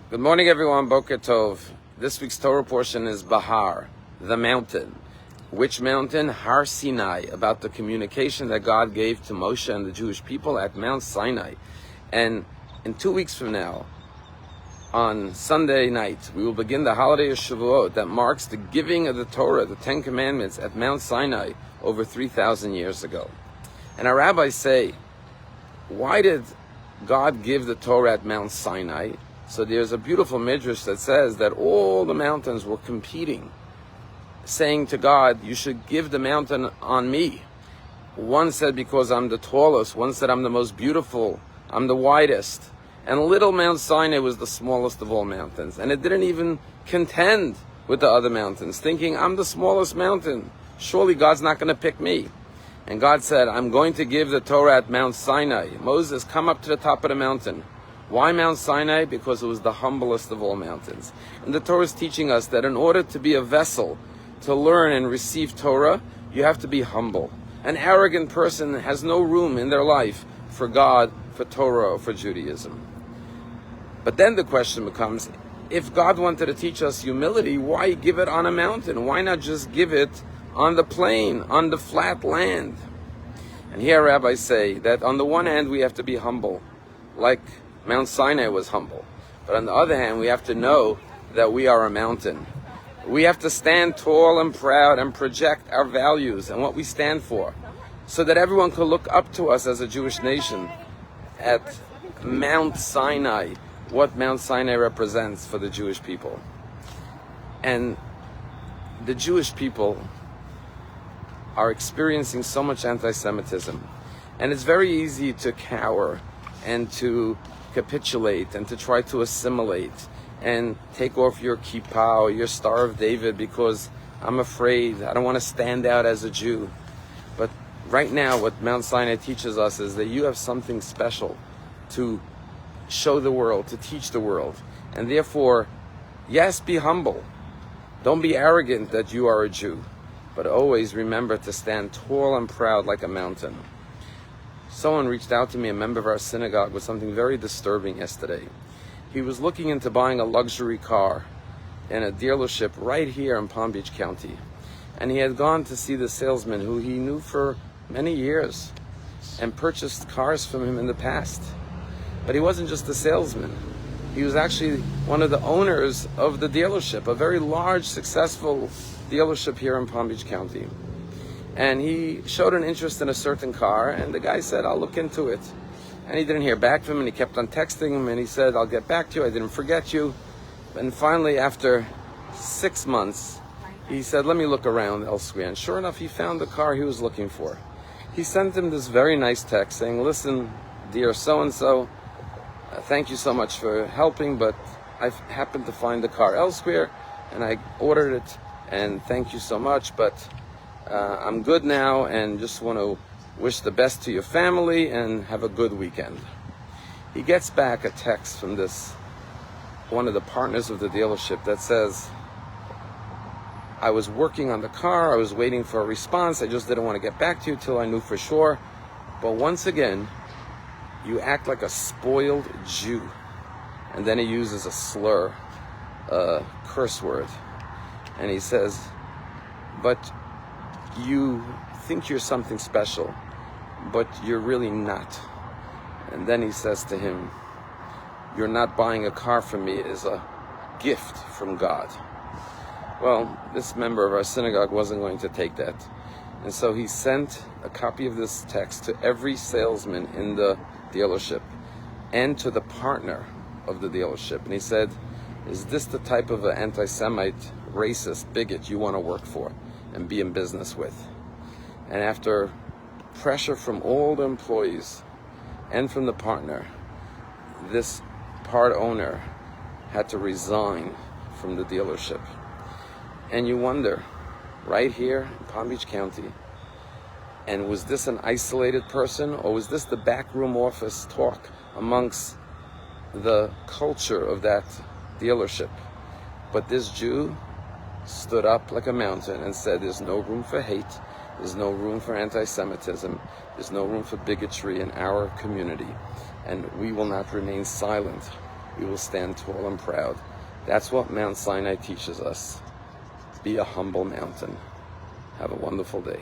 Good morning, everyone. Boker Tov. This week's Torah portion is Bahar, the mountain. Which mountain? Har Sinai, about the communication that God gave to Moshe and the Jewish people at Mount Sinai. And in 2 weeks from now, on Sunday night, we will begin the holiday of Shavuot that marks the giving of the Torah, the Ten Commandments, at Mount Sinai over 3,000 years ago. And our rabbis say, why did God give the Torah at Mount Sinai? So there's a beautiful midrash that says that all the mountains were competing, saying to God, you should give the mountain on me. One said because I'm the tallest, one said I'm the most beautiful, I'm the widest. And little Mount Sinai was the smallest of all mountains. And it didn't even contend with the other mountains, thinking I'm the smallest mountain. Surely God's not going to pick me. And God said, I'm going to give the Torah at Mount Sinai. Moses, come up to the top of the mountain. Why Mount Sinai? Because it was the humblest of all mountains. And the Torah is teaching us that in order to be a vessel, to learn and receive Torah, you have to be humble. An arrogant person has no room in their life for God, for Torah, or for Judaism. But then the question becomes, if God wanted to teach us humility, why give it on a mountain? Why not just give it on the plain, on the flat land? And here rabbis say that on the one hand we have to be humble, like Mount Sinai was humble. But on the other hand, we have to know that we are a mountain. We have to stand tall and proud and project our values and what we stand for, so that everyone can look up to us as a Jewish nation at Mount Sinai, what Mount Sinai represents for the Jewish people. And the Jewish people are experiencing so much anti-Semitism. And it's very easy to cower and to capitulate and to try to assimilate and take off your kippah or your Star of David because I'm afraid, I don't want to stand out as a Jew. But right now what Mount Sinai teaches us is that you have something special to show the world, to teach the world. And therefore, yes, be humble. Don't be arrogant that you are a Jew, but always remember to stand tall and proud like a mountain. Someone reached out to me, a member of our synagogue, with something very disturbing yesterday. He was looking into buying a luxury car in a dealership right here in Palm Beach County. And he had gone to see the salesman who he knew for many years and purchased cars from him in the past. But he wasn't just a salesman. He was actually one of the owners of the dealership, a very large, successful dealership here in Palm Beach County. And he showed an interest in a certain car, and the guy said, I'll look into it. And he didn't hear back from him, and he kept on texting him, and he said, I'll get back to you, I didn't forget you. And finally, after 6 months, he said, let me look around elsewhere. And sure enough, he found the car he was looking for. He sent him this very nice text saying, listen, dear so-and-so, thank you so much for helping, but I happened to find the car elsewhere, and I ordered it, and thank you so much, but I'm good now, and just want to wish the best to your family, and have a good weekend. He gets back a text from one of the partners of the dealership that says, I was working on the car, I was waiting for a response, I just didn't want to get back to you till I knew for sure, but once again, you act like a spoiled Jew. And then he uses a slur, a curse word. And he says, but you think you're something special, but you're really not. And then he says to him, you're not buying a car from me, it is a gift from God. Well, this member of our synagogue wasn't going to take that. And so he sent a copy of this text to every salesman in the dealership and to the partner of the dealership. And he said, is this the type of an anti-Semite, racist, bigot you want to work for and be in business with? And after pressure from all the employees and from the partner, this part owner had to resign from the dealership. And you wonder, right here in Palm Beach County, and was this an isolated person, or was this the backroom office talk amongst the culture of that dealership? But this Jew stood up like a mountain and said, there's no room for hate, there's no room for anti-Semitism, there's no room for bigotry in our community, and we will not remain silent. we will stand tall and proud. That's what Mount Sinai teaches us. Be a humble mountain. Have a wonderful day.